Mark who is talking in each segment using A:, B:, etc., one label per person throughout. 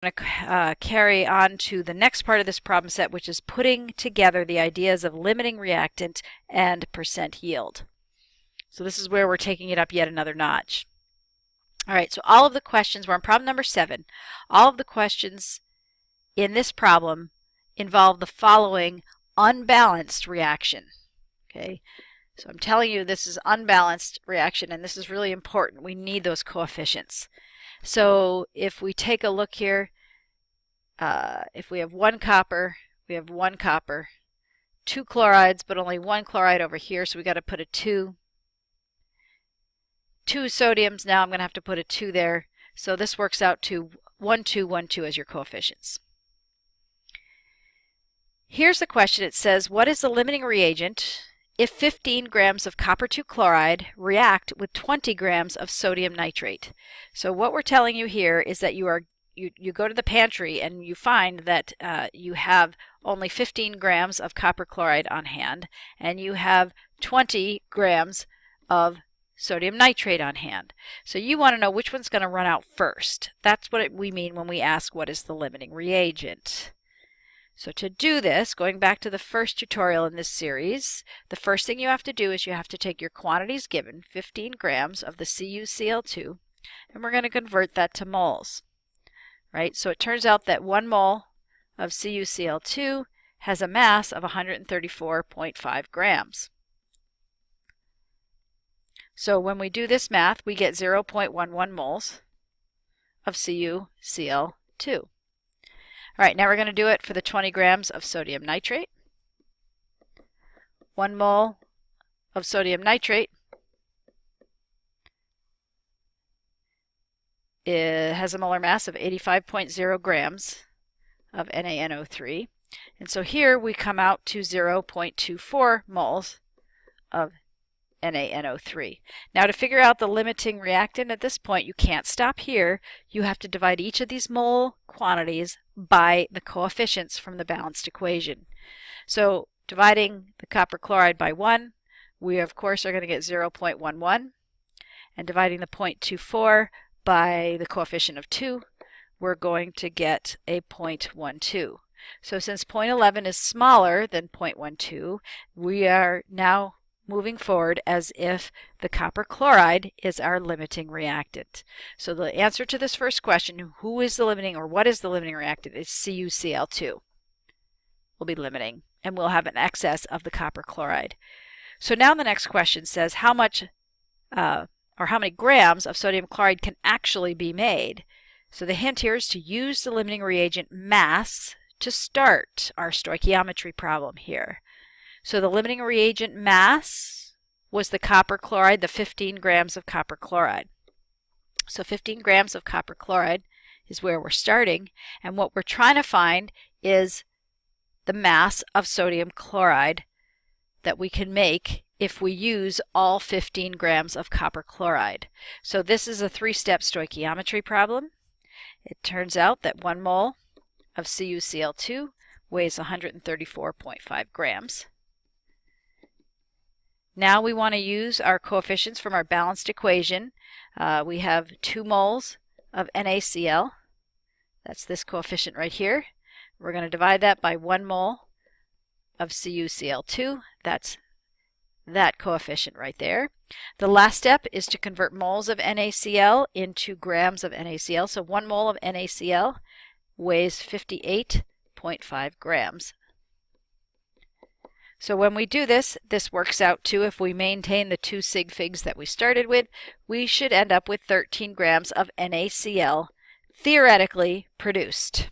A: going to carry on to the next part of this problem set, which is putting together the ideas of limiting reactant and percent yield. So this is where we're taking it up yet another notch. All right, so all of the questions, we're on problem number 7. All of the questions in this problem involve the following unbalanced reaction. Okay, so I'm telling you this is unbalanced reaction, and this is really important. We need those coefficients. So if we take a look here, if we have one copper, 2 chlorides, but only 1 chloride over here, so we got to put a 2. 2 sodiums, now I'm going to have to put a 2 there. So this works out to 1, 2, 1, 2 as your coefficients. Here's the question. It says, what is the limiting reagent if 15 grams of copper 2 chloride react with 20 grams of sodium nitrate? So what we're telling you here is that you go to the pantry and you find that you have only 15 grams of copper chloride on hand, and you have 20 grams of sodium nitrate on hand. So you want to know which one's going to run out first. That's what we mean when we ask what is the limiting reagent. So to do this, going back to the first tutorial in this series, the first thing you have to do is you have to take your quantities given, 15 grams of the CuCl2, and we're going to convert that to moles. Right? So it turns out that 1 mole of CuCl2 has a mass of 134.5 grams. So when we do this math, we get 0.11 moles of CuCl2. All right, now we're going to do it for the 20 grams of sodium nitrate. 1 mole of sodium nitrate has a molar mass of 85.0 grams of NaNO3. And so here we come out to 0.24 moles of NaNO3. Now to figure out the limiting reactant at this point, you can't stop here. You have to divide each of these mole quantities by the coefficients from the balanced equation. So dividing the copper chloride by 1, we of course are going to get 0.11. And dividing the 0.24 by the coefficient of 2, we're going to get a 0.12. So since 0.11 is smaller than 0.12, we are now moving forward as if the copper chloride is our limiting reactant. So the answer to this first question, who is the limiting or what is the limiting reactant, is CuCl2. Will be limiting, and we'll have an excess of the copper chloride. So now the next question says how much or how many grams of sodium chloride can actually be made. So the hint here is to use the limiting reagent mass to start our stoichiometry problem here. So the limiting reagent mass was the copper chloride, the 15 grams of copper chloride. So 15 grams of copper chloride is where we're starting, and what we're trying to find is the mass of sodium chloride that we can make if we use all 15 grams of copper chloride. So this is a 3-step stoichiometry problem. It turns out that 1 mole of CuCl2 weighs 134.5 grams. Now we want to use our coefficients from our balanced equation. We have 2 moles of NaCl. That's this coefficient right here. We're going to divide that by 1 mole of CuCl2. That's that coefficient right there. The last step is to convert moles of NaCl into grams of NaCl. So 1 mole of NaCl weighs 58.5 grams. So when we do this, this works out to, if we maintain the 2 sig figs that we started with, we should end up with 13 grams of NaCl theoretically produced.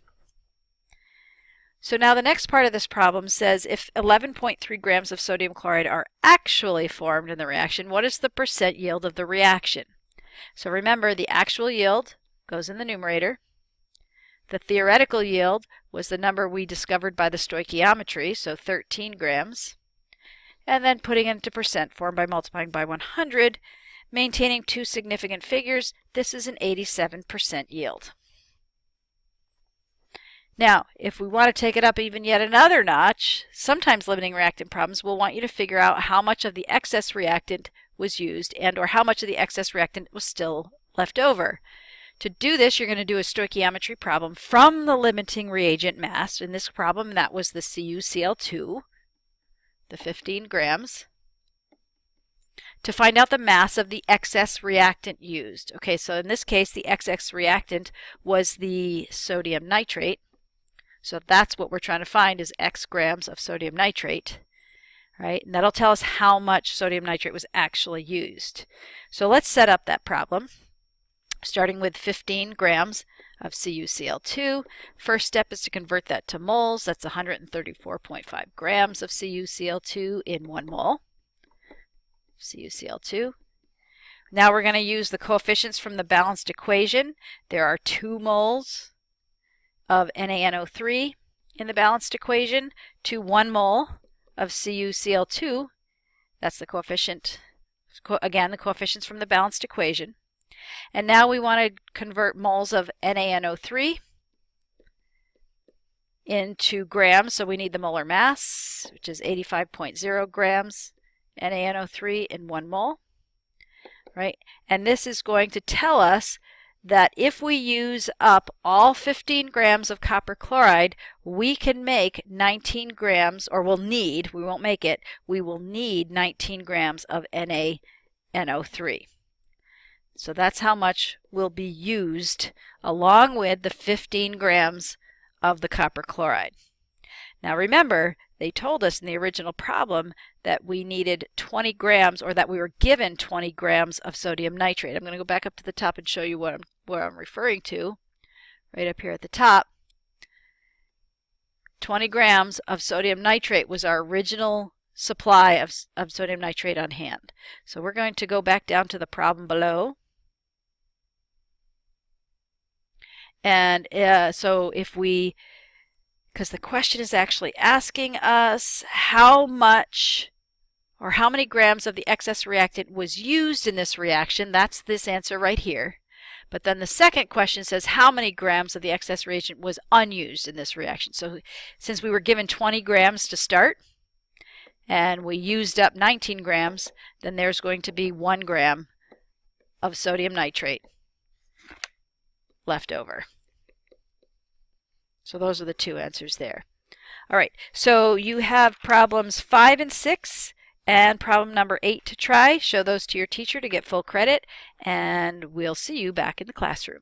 A: So now the next part of this problem says if 11.3 grams of sodium chloride are actually formed in the reaction, what is the percent yield of the reaction? So remember, the actual yield goes in the numerator. The theoretical yield was the number we discovered by the stoichiometry, so 13 grams. And then putting it into percent form by multiplying by 100, maintaining 2 significant figures, this is an 87% yield. Now, if we want to take it up even yet another notch, sometimes limiting reactant problems will want you to figure out how much of the excess reactant was used and or how much of the excess reactant was still left over. To do this, you're going to do a stoichiometry problem from the limiting reagent mass. In this problem, that was the CuCl2, the 15 grams, to find out the mass of the excess reactant used. Okay, so in this case, the excess reactant was the sodium nitrate. So that's what we're trying to find, is X grams of sodium nitrate. Right? And that'll tell us how much sodium nitrate was actually used. So let's set up that problem. Starting with 15 grams of CuCl2. First step is to convert that to moles. That's 134.5 grams of CuCl2 in 1 mole. CuCl2. Now we're going to use the coefficients from the balanced equation. There are 2 moles of NaNO3 in the balanced equation to 1 mole of CuCl2. That's the coefficient. Again, the coefficients from the balanced equation. And now we want to convert moles of NaNO3 into grams, so we need the molar mass, which is 85.0 grams NaNO3 in 1 mole. Right? And this is going to tell us that if we use up all 15 grams of copper chloride, we can make 19 grams, or we'll need, we won't make it, we will need 19 grams of NaNO3. So that's how much will be used along with the 15 grams of the copper chloride. Now remember, they told us in the original problem that we needed 20 grams, or that we were given 20 grams of sodium nitrate. I'm going to go back up to the top and show you what I'm referring to. Right up here at the top. 20 grams of sodium nitrate was our original supply of sodium nitrate on hand. So we're going to go back down to the problem below. And so if we, because the question is actually asking us how much or how many grams of the excess reactant was used in this reaction. That's this answer right here. But then the second question says how many grams of the excess reagent was unused in this reaction. So since we were given 20 grams to start and we used up 19 grams, then there's going to be 1 gram of sodium nitrate left over. So those are the 2 answers there. All right, so you have problems 5 and 6 and problem number 8 to try. Show those to your teacher to get full credit, and we'll see you back in the classroom.